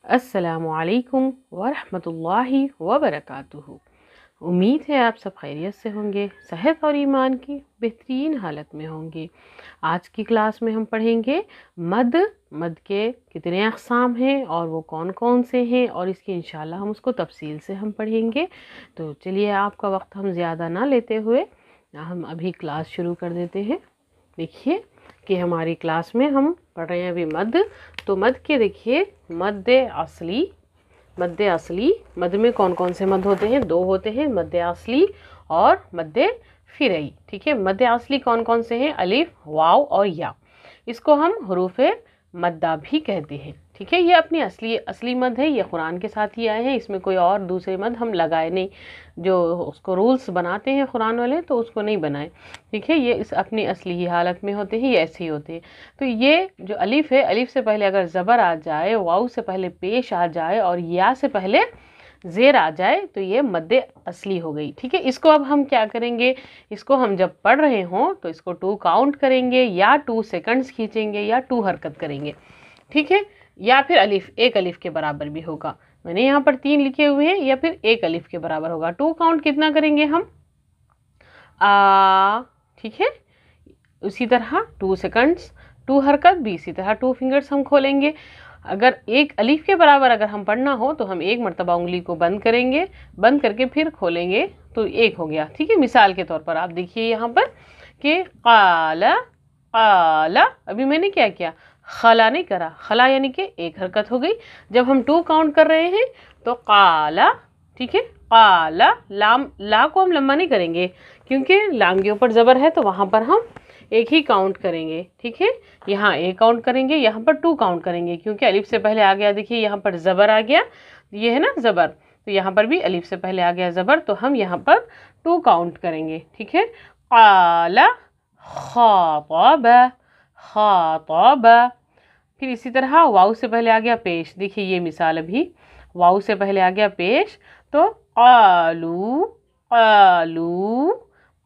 अस्सलामुअलैकुम वरहमतुल्लाहि वबरकातुहू। उम्मीद है आप सब खैरियत से होंगे, सेहत और ईमान की बेहतरीन हालत में होंगे। आज की क्लास में हम पढ़ेंगे मद के कितने अक़साम हैं और वो कौन कौन से हैं, और इसकी इंशाल्लाह हम उसको तफसील से हम पढ़ेंगे। तो चलिए आपका वक्त हम ज़्यादा ना लेते हुए हम अभी क्लास शुरू कर देते हैं। देखिए कि हमारी क्लास में हम पढ़ रहे हैं अभी मद। तो मद के देखिए मद असली मद में कौन कौन से मद होते हैं? दो होते हैं, मद असली और मद फ़िरई। ठीक है, मद असली कौन कौन से हैं? अलिफ, वाव और या। इसको हम हुरूफ मद्दा भी कहते हैं। ठीक है, ये अपनी असली मद है, ये कुरान के साथ ही आए हैं, इसमें कोई और दूसरे मद हम लगाए नहीं। जो उसको रूल्स बनाते हैं कुरान वाले तो उसको नहीं बनाए। ठीक है, ये इस अपनी असली ही हालत में होते हैं, ये ऐसे ही होते हैं। तो ये जो अलिफ है, अलिफ से पहले अगर ज़बर आ जाए, वाव से पहले पेश आ जाए और या से पहले ज़ेर आ जाए तो ये मद असली हो गई। ठीक है, इसको अब हम क्या करेंगे? इसको हम जब पढ़ रहे हों तो इसको 2 काउंट करेंगे, या 2 सेकंड्स खींचेंगे, या 2 हरकत करेंगे। ठीक है, या फिर एक अलिफ के बराबर भी होगा। मैंने यहाँ पर 3 लिखे हुए हैं, या फिर 1 अलिफ के बराबर होगा। 2 काउंट कितना करेंगे हम? आ। ठीक है, उसी तरह 2 सेकंड्स, 2 हरकत भी इसी तरह 2 फिंगर्स हम खोलेंगे। अगर 1 अलिफ के बराबर अगर हम पढ़ना हो तो हम 1 मरतबा उंगली को बंद करेंगे, बंद करके फिर खोलेंगे तो 1 हो गया। ठीक है, मिसाल के तौर पर आप देखिए यहाँ पर कि काला काला, अभी मैंने क्या किया? खला नहीं करा, खला यानी कि 1 हरकत हो गई। जब हम 2 काउंट कर रहे हैं तो काला, ठीक है, काला, ला को हम लंबा नहीं करेंगे क्योंकि लाम के ऊपर ज़बर है, तो वहाँ पर हम 1 ही काउंट करेंगे। ठीक है, यहाँ 1 काउंट करेंगे, यहाँ पर 2 काउंट करेंगे क्योंकि अलिफ से पहले आ गया। देखिए यहाँ पर ज़बर आ गया, ये है ना ज़बर, तो यहाँ पर भी अलिफ से पहले आ गया ज़बर, तो हम यहाँ पर 2 काउंट करेंगे। ठीक है, काला खातबा खातबा। फिर इसी तरह वाव से पहले आ गया पेश। देखिए ये मिसाल, अभी वाव से पहले आ गया पेश, तो आलू आलू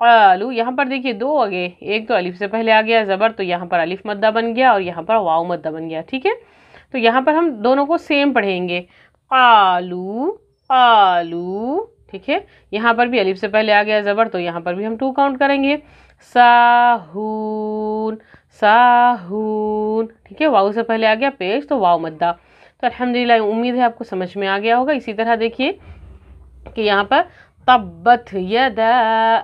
आलू। यहाँ पर देखिए 2 आ गए, एक तो अलिफ से पहले आ गया ज़बर, तो यहाँ पर अलिफ मद्दा बन गया और यहाँ पर वाव मद्दा बन गया। ठीक है, तो यहाँ पर हम दोनों को सेम पढ़ेंगे, आलू आलू। ठीक है, यहाँ पर भी अलिफ से पहले आ गया ज़बर, तो यहाँ पर भी हम 2 काउंट करेंगे, साहून साहून। ठीक है, वाव से पहले आ गया पेश, तो वाव मद्दा। तो अल्हम्दुलिल्लाह, उम्मीद है आपको समझ में आ गया होगा। इसी तरह देखिए कि यहाँ पर तब्बत यदा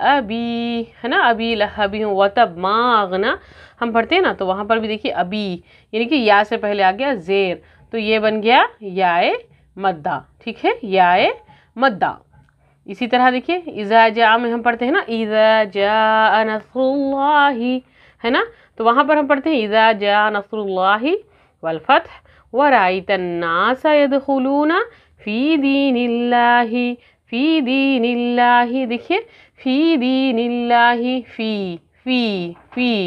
अबी, है ना, अबी लहबी व तब मा अगना हम पढ़ते हैं ना, तो वहाँ पर भी देखिए अबी यानी कि या से पहले आ गया ज़ेर, तो ये बन गया याए मद्दा। ठीक है, याए मद्दा। इसी तरह देखिए इज़ा जा में हम पढ़ते हैं ना, इज़ा जा नस्रुल्लाहि, है ना, तो वहाँ पर हम पढ़ते हैं इज़ा जा नस्रुल्लाहि वल फत्ह व राइतन नास यदखुलूना फी दीनिल्लाहि फी दीनिल्लाहि। देखिए फी दीनिल्लाहि, फी,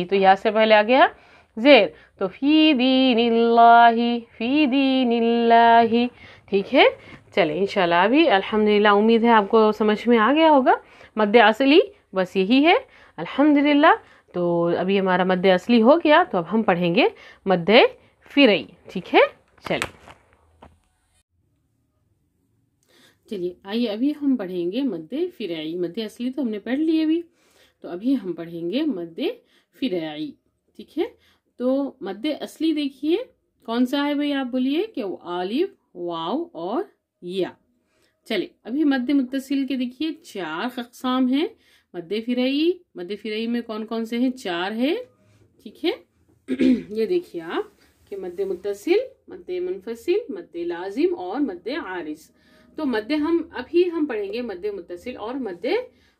तो यहाँ से पहले आ गया ज़ेर, तो फी दीनिल्लाहि। ठीक है, चले इंशाल्लाह अभी अल्हम्दुलिल्लाह, उम्मीद है आपको समझ में आ गया होगा। मद्दे असली बस यही है अल्हम्दुलिल्लाह। तो अभी हमारा मद्दे असली हो गया, तो अब हम पढ़ेंगे मद्दे फ़िरई। ठीक है, चलिए आइए अभी हम पढ़ेंगे मद्दे फ़िरई। मद्दे असली तो हमने पढ़ लिए अभी, तो अभी हम पढ़ेंगे मद्दे फ़िरई। ठीक है, तो मद्दे असली देखिए कौन सा है भाई, आप बोलिए कि आलिफ, वाव और या। चले अभी मद्दे मुत्तसिल के देखिए 4 अक़साम हैं। मद्दे फ़िरई में कौन कौन से हैं? 4 है। ठीक है, ये देखिए आप कि मद्दे मुत्तसिल, मद्दे मुनफसिल, मद्दे लाजिम और मद्दे आरिज। तो मद्दे हम पढ़ेंगे मद्दे मुत्तसिल और मद्दे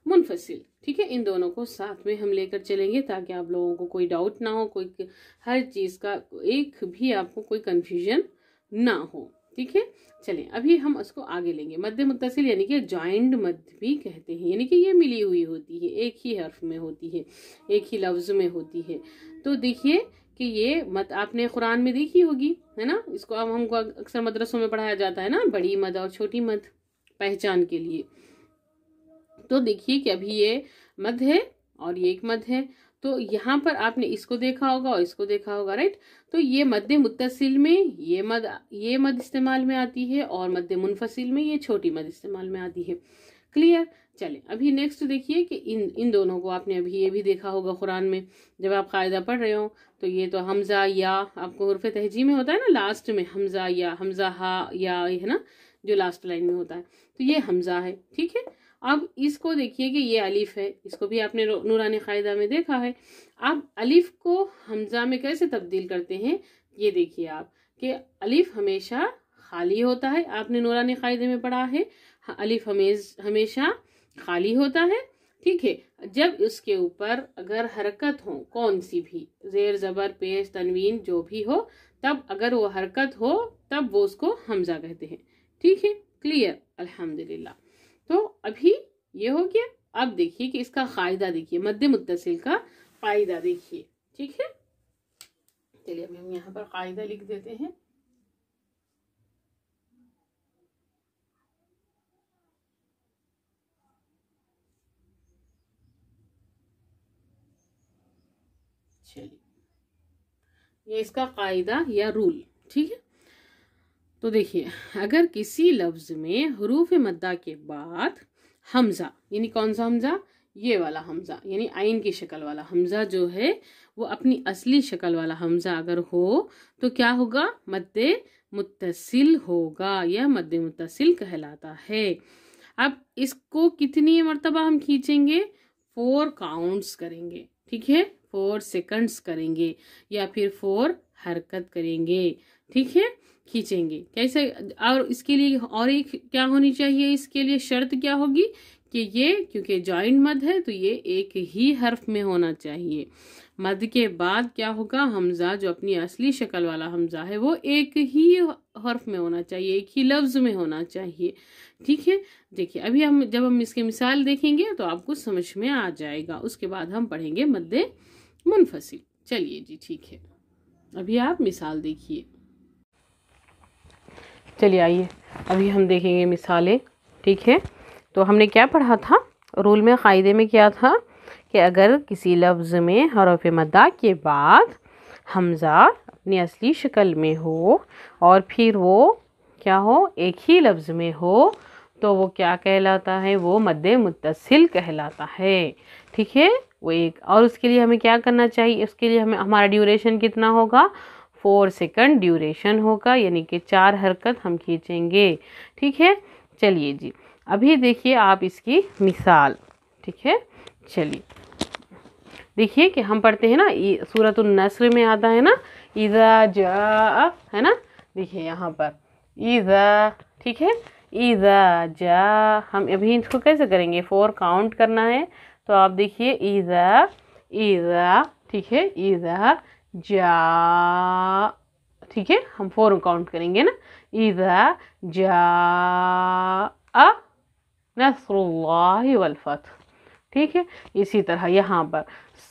मुनफसिल। ठीक है, इन दोनों को साथ में हम लेकर चलेंगे ताकि आप लोगों को कोई डाउट ना हो, कोई हर चीज़ का एक भी आपको कोई कन्फ्यूजन ना हो। ठीक है, चलें अभी हम उसको आगे लेंगे। मद्दे मुत्तसिल यानी कि जॉइंट मद भी कहते हैं, यानी कि ये मिली हुई होती है, एक ही हर्फ में होती है, एक ही लफ्ज़ में होती है। तो देखिए कि ये मद आपने कुरान में देखी होगी, है ना, इसको अब हमको अक्सर मदरसों में पढ़ाया जाता है ना, बड़ी मद और छोटी मद पहचान के लिए। तो देखिए कि अभी ये मद है और ये एक मद है, तो यहाँ पर आपने इसको देखा होगा और इसको देखा होगा, राइट। तो ये मद्दे मुत्तसिल में ये मद इस्तेमाल में आती है और मद्दे मुनफसिल में ये छोटी मद इस्तेमाल में आती है। क्लियर। चले अभी नेक्स्ट देखिए कि इन दोनों को आपने अभी ये भी देखा होगा कुरान में, जब आप कायदा पढ़ रहे हो तो ये तो हमजा या, आपको हुर्फ तहजी में होता है ना लास्ट में हमजा या, हमजा हा या, है ना, जो लास्ट लाइन में होता है, तो ये हमजा है, ठीक है। अब इसको देखिए कि ये अलिफ है, इसको भी आपने नूरानी कायदा में देखा है। अब अलिफ को हमजा में कैसे तब्दील करते हैं, ये देखिए आप कि अलिफ हमेशा खाली होता है, आपने नूरानी कायदे में पढ़ा है, अलिफ हमेशा खाली होता है, ठीक है। जब इसके ऊपर अगर हरकत हो, कौन सी भी, जेर जबर पेश तनवीन जो भी हो, तब अगर वो हरकत हो तब वो उसको हमजा कहते हैं, ठीक है। क्लियर, अल्हम्दुलिल्लाह। तो अभी ये हो गया। अब देखिए कि इसका कायदा देखिए, मद्दे मुत्तसिल का कायदा देखिए, ठीक है। चलिए अभी हम यहाँ पर कायदा लिख देते हैं। चलिए ये इसका कायदा या रूल, ठीक है। तो देखिए अगर किसी लफ्ज में हुरूफ मद्दा के बाद हमजा, यानी कौन सा हमजा, ये वाला हमजा, यानी आइन की शक्ल वाला हमजा जो है वो अपनी असली शक्ल वाला हमजा अगर हो तो क्या होगा, मद्दे मुत्तसिल होगा, यह मद्दे मुत्तसिल कहलाता है। अब इसको कितनी मर्तबा हम खींचेंगे, 4 काउंट्स करेंगे, ठीक है, 4 सेकंड्स करेंगे या फिर 4 हरकत करेंगे, ठीक है, खींचेंगे कैसे। और इसके लिए और एक क्या होनी चाहिए, इसके लिए शर्त क्या होगी कि ये क्योंकि जॉइंट मद है तो ये एक ही हर्फ में होना चाहिए। मद के बाद क्या होगा, हमजा जो अपनी असली शक्ल वाला हमजा है वो एक ही हर्फ में होना चाहिए, एक ही लफ्ज में होना चाहिए, ठीक है। देखिए अभी जब हम इसके मिसाल देखेंगे तो आपको समझ में आ जाएगा, उसके बाद हम पढ़ेंगे मद्दे मुनफसिल। चलिए जी ठीक है, अभी आप मिसाल देखिए। चलिए आइए अभी हम देखेंगे मिसालें, ठीक है। तो हमने क्या पढ़ा था, रूल में कायदे में क्या था कि अगर किसी लफ्ज़ में हरफ मद्दा के बाद हमज़ा अपनी असली शक्ल में हो और फिर वो क्या हो, एक ही लफ्ज़ में हो, तो वो क्या कहलाता है, वो मद्दे मुत्तसिल कहलाता है, ठीक है। वो एक, और उसके लिए हमें क्या करना चाहिए, उसके लिए हमें हमारा ड्यूरेशन कितना होगा, 4 सेकंड ड्यूरेशन होगा, यानी कि 4 हरकत हम खींचेंगे, ठीक है। चलिए जी अभी देखिए आप इसकी मिसाल, ठीक है। चलिए देखिए कि हम पढ़ते हैं ना, सूरतुन नस्र में आता है ना, इज़ा जा, है ना, देखिए यहाँ पर इज़ा, ठीक है, इज़ा जा। हम अभी इसको कैसे करेंगे, 4 काउंट करना है, तो आप देखिए इज़ा इज़ा, ठीक है, इज़ा जा, ठीक है, हम 4 काउंट करेंगे ना, इज़ा जा नस्रुल्लाहि वल फतह, ठीक है। इसी तरह यहाँ पर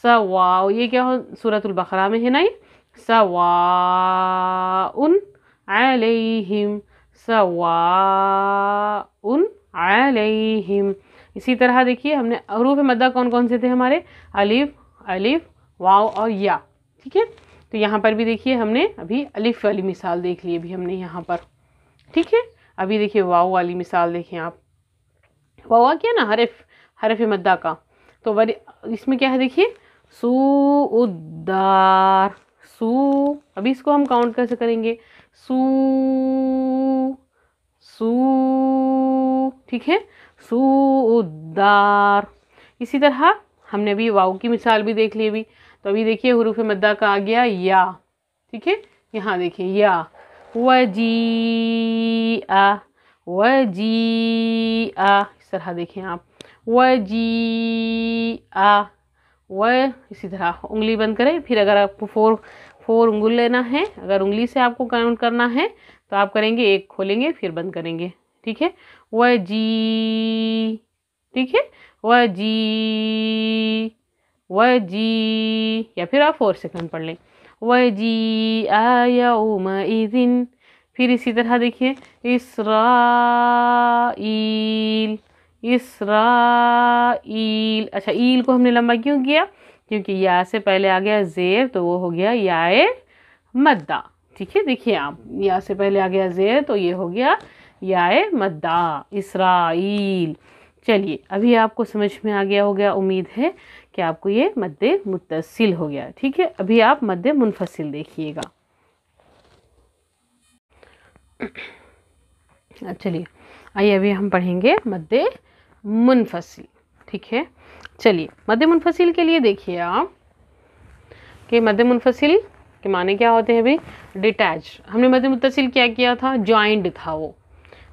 सवा, ये क्या हो, सूरतुल बकरा में है ना, ये सवाउन अलैहिम, सवाउन अलैहिम। इसी तरह देखिए हमने हरूफ मद्दा कौन कौन से थे हमारे, अलिफ अलिफ वाव और या, ठीक है। तो यहाँ पर भी देखिए हमने अभी अलिफ वाली मिसाल देख ली अभी हमने यहाँ पर, ठीक है। अभी देखिए वाव वाली मिसाल देखें आप, वाव क्या ना, हरफ मद्दा का, तो इसमें क्या है देखिए, सूउद्दार, सू, अभी इसको हम काउंट कैसे करेंगे, सू सू, ठीक है, सूउद्दार। इसी तरह हमने अभी वाव की मिसाल भी देख ली अभी, तो अभी देखिए हुरूफ मद्दा का आ गया या, ठीक है, यहाँ देखिए या, वजीआ वजीआ, इस तरह देखें आप, वजीआ व, इसी तरह उंगली बंद करें, फिर अगर आपको 4 उंगली लेना है, अगर उंगली से आपको काउंट करना है तो आप करेंगे, एक खोलेंगे फिर बंद करेंगे, ठीक है, वजी, ठीक है, वजी वजी, या फिर आप 4 सेकंड पढ़ लें, वजी यौमइज़िन। फिर इसी तरह देखिए इसराइल, इसराइल, अच्छा ईल को हमने लंबा क्यों किया, क्योंकि या से पहले आ गया जेर तो वो हो गया याए मद्दा। ठीक है, देखिए आप, या से पहले आ गया जेर तो ये हो गया याए मद्दा, इसराइल। चलिए अभी आपको समझ में आ गया होगा, उम्मीद है कि आपको ये मद्दे मुत्तसिल हो गया। ठीक है, अभी आप मद्दे मुनफसिल देखिएगा। चलिए आइए अभी हम पढ़ेंगे मद्दे मुनफसिल। ठीक है, चलिए मद्दे मुनफसिल के लिए देखिए आप कि मद्दे मुनफसिल के माने क्या होते हैं भाई, डिटैच। हमने मद्दे मुत्तसिल क्या किया था, जॉइंट था वो।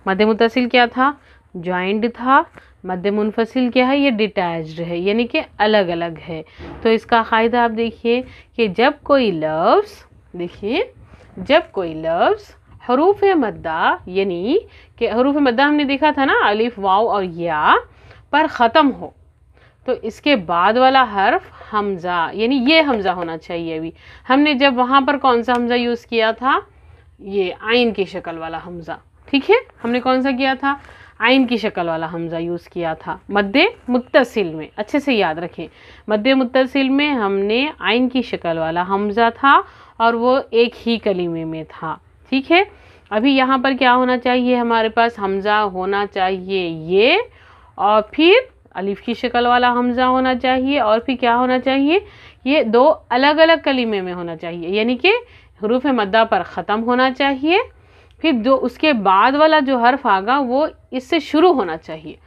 मद्दे मुत्तसिल क्या था, जॉइंट था। मद्दे मुनफसिल क्या है, ये डिटैच्ड है, यानी कि अलग अलग है। तो इसका कायदा आप देखिए कि जब कोई लफ्ज़, देखिए जब कोई लफ्ज़ हरूफ मद्दा, यानी कि हरूफ मद्दा हमने देखा था ना, अलिफ वाव और या पर ख़त्म हो, तो इसके बाद वाला हर्फ हमज़ा, यानी ये हमज़ा होना चाहिए। अभी हमने जब वहाँ पर कौन सा हमज़ा यूज़ किया था, ये आइन की शक्ल वाला हमज़ा। ठीक है, हमने कौन सा किया था, आइन की शक्ल वाला हमज़ा यूज़ किया था मद्दे मुत्तसिल में। अच्छे से याद रखें, मद्दे मुत्तसिल में हमने आइन की शक्ल वाला हमज़ा था और वो एक ही कलीमे में था। ठीक है, अभी यहाँ पर क्या होना चाहिए, हमारे पास हमज़ा होना चाहिए ये, और फिर अलिफ की शक्ल वाला हमज़ा होना चाहिए, और फिर क्या होना चाहिए, ये दो अलग अलग कलीमे में होना चाहिए, यानी कि हरूफ मद्दा पर ख़त्म होना चाहिए। फिर जो उसके बाद वाला जो हर्फ आगा वो इससे शुरू होना चाहिए,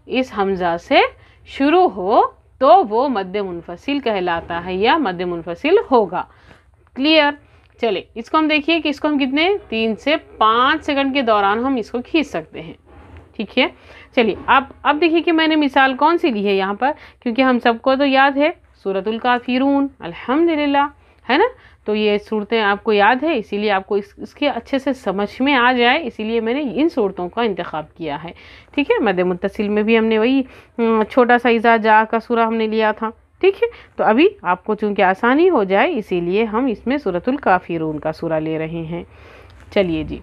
इस हमज़ा से शुरू हो तो वो मद्दे मुनफसिल कहलाता है या मद्दे मुनफसिल होगा। क्लियर। चले इसको हम देखिए कि इसको हम कितने 3 से 5 सेकंड के दौरान हम इसको खींच सकते हैं। ठीक है, चलिए अब देखिए कि मैंने मिसाल कौन सी ली है यहाँ पर, क्योंकि हम सबको तो याद है सूरतुल काफिरून, अल्हम्दुलिल्लाह, है ना। तो ये सूरतें आपको याद है, इसीलिए आपको इसके अच्छे से समझ में आ जाए, इसीलिए मैंने इन सूरतों का इंतखाब किया है। ठीक है, मद्दे मुत्तसिल में भी हमने वही छोटा सा इज़ा जा का सूरा हमने लिया था। ठीक है, तो अभी आपको चूँकि आसानी हो जाए इसीलिए हम इसमें सूरतुल काफिरून का सूरा ले रहे हैं। चलिए जी,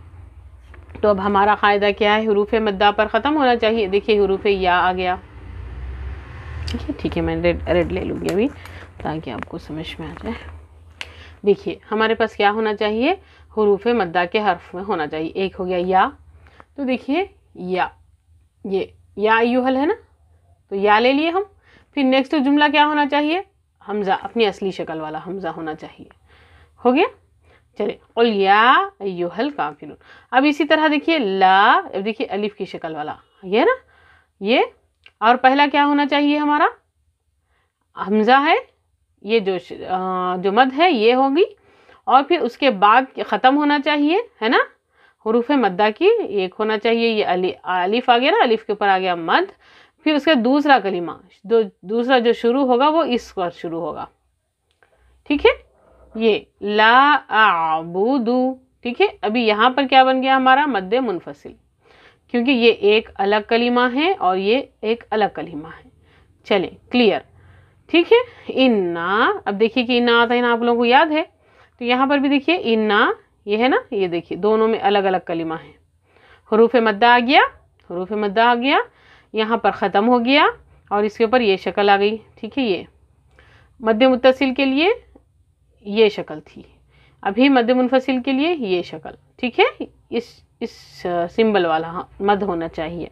तो अब हमारा क़ायदा क्या है, हरूफ मद्दा पर ख़त्म होना चाहिए। देखिए हरूफ या आ गया। ठीक है, मैं रेड ले लूँगी अभी ताकि आपको समझ में आ जाए। देखिए हमारे पास क्या होना चाहिए, हरूफ मद्दा के हर्फ में होना चाहिए। एक हो गया या, तो देखिए या, ये या अय्युहल है ना, तो या ले लिए हम। फिर नेक्स्ट जुमला क्या होना चाहिए, हमज़ा, अपनी असली शक्ल वाला हमज़ा होना चाहिए। हो गया। चले कुल या अय्युहल काफिरून। अब इसी तरह देखिए ला, अब देखिए अलिफ की शक्ल वाला ये ना, ये, और पहला क्या होना चाहिए हमारा, हमज़ा है, ये जो मद है ये होगी, और फिर उसके बाद ख़त्म होना चाहिए, है ना, हुरूफ मद्दा की एक होना चाहिए, ये अलिफ आ गया ना, अलिफ के ऊपर आ गया मद, फिर उसके दूसरा कलीमा, दूसरा जो शुरू होगा वो इस पर शुरू होगा। ठीक है, ये ला आबुदू। ठीक है, अभी यहाँ पर क्या बन गया हमारा, मद्दे मुनफसिल, क्योंकि ये एक अलग कलीमा है और ये एक अलग कलीमा है। चले क्लियर। ठीक है, इन्ना, अब देखिए कि इन्ना आता है ना, आप लोगों को याद है, तो यहाँ पर भी देखिए इन्ना, ये है ना, ये देखिए दोनों में अलग अलग कलीमा है। हरूफ मद्दा आ गया, हरूफ मद्दा आ गया, यहाँ पर ख़त्म हो गया और इसके ऊपर ये शक्ल आ गई। ठीक है, ये मद्दे मुत्तसिल के लिए ये शक्ल थी, अभी मद्दे मुनफसिल के लिए ये शक्ल। ठीक है, इस सिंबल वाला मद होना चाहिए।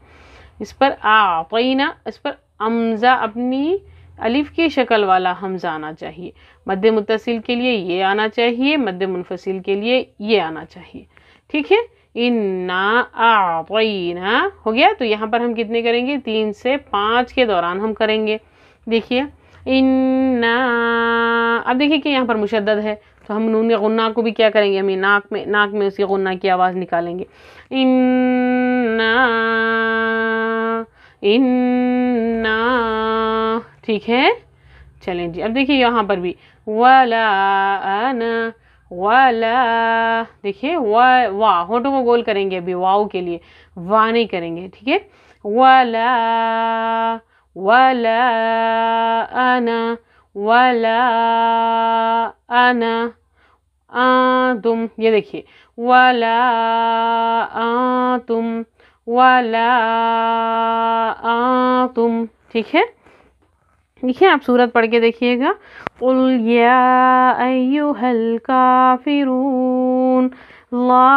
इस पर आतना, इस पर हमज़ा अपनी अलिफ की शक्ल वाला हमज़ा आना चाहिए। मद्दे मुत्तसिल के लिए ये आना चाहिए, मद्दे मुनफसिल के लिए ये आना चाहिए। ठीक है, इन्ना आतना हो गया। तो यहाँ पर हम कितने करेंगे, 3 से 5 के दौरान हम करेंगे। देखिए इन्ना, अब देखिए कि यहाँ पर मुशद्दद है, तो हम नून गुन्ना को भी क्या करेंगे, हम नाक में उसकी गुन्ना की आवाज़ निकालेंगे। इन्ना इन्ना। ठीक है, चलें जी। अब देखिए यहाँ पर भी वाला आना, वाला, देखिए वाह, होठों को गोल करेंगे अभी, वाव के लिए वाह नहीं करेंगे। ठीक है, वाला वाला आना, वाला आना तुम, ये देखिए वाला तुम, वाला तुम। ठीक है, देखिए आप सूरत पढ़ के देखिएगा। कुल या अय्युहल काफिरून ला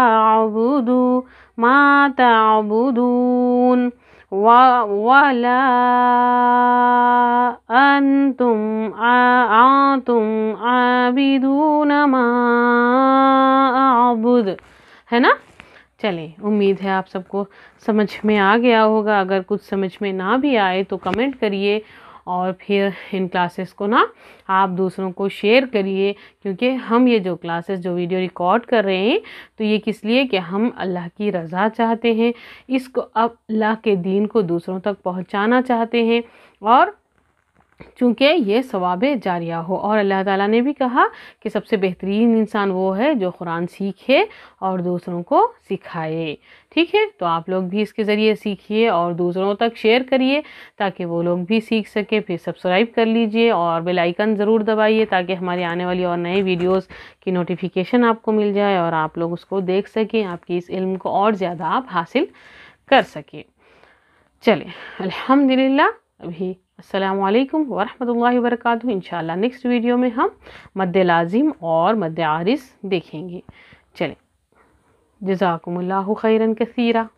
अअबुदु मा तअबुदून वला अंतुम आबिदून मा अअबुद, है ना। चलें, उम्मीद है आप सबको समझ में आ गया होगा। अगर कुछ समझ में ना भी आए तो कमेंट करिए और फिर इन क्लासेस को ना आप दूसरों को शेयर करिए, क्योंकि हम ये जो क्लासेस जो वीडियो रिकॉर्ड कर रहे हैं तो ये किस लिए कि हम अल्लाह की रज़ा चाहते हैं, इसको अब अल्लाह के दीन को दूसरों तक पहुंचाना चाहते हैं, और चूँकि ये सवाबे जारिया हो। और अल्लाह ताला ने भी कहा कि सबसे बेहतरीन इंसान वो है जो कुरान सीखे और दूसरों को सिखाए। ठीक है, तो आप लोग भी इसके ज़रिए सीखिए और दूसरों तक शेयर करिए ताकि वो लोग भी सीख सके। फिर सब्सक्राइब कर लीजिए और बेल आइकन ज़रूर दबाइए ताकि हमारी आने वाली और नए वीडियोस की नोटिफिकेशन आपको मिल जाए और आप लोग उसको देख सकें, आपकी इस इल्म को और ज़्यादा आप हासिल कर सकें। चलें, अल्हम्दुलिल्लाह। अभी अस्सलामु अलैकुम वरहमतुल्लाहि वबरकातुहू। इंशाल्लाह नेक्स्ट वीडियो में हम मद्दे लाजिम और मद्दे आरिज़ देखेंगे। चलें, जज़ाकुमुल्लाहु खैरन कसीरा।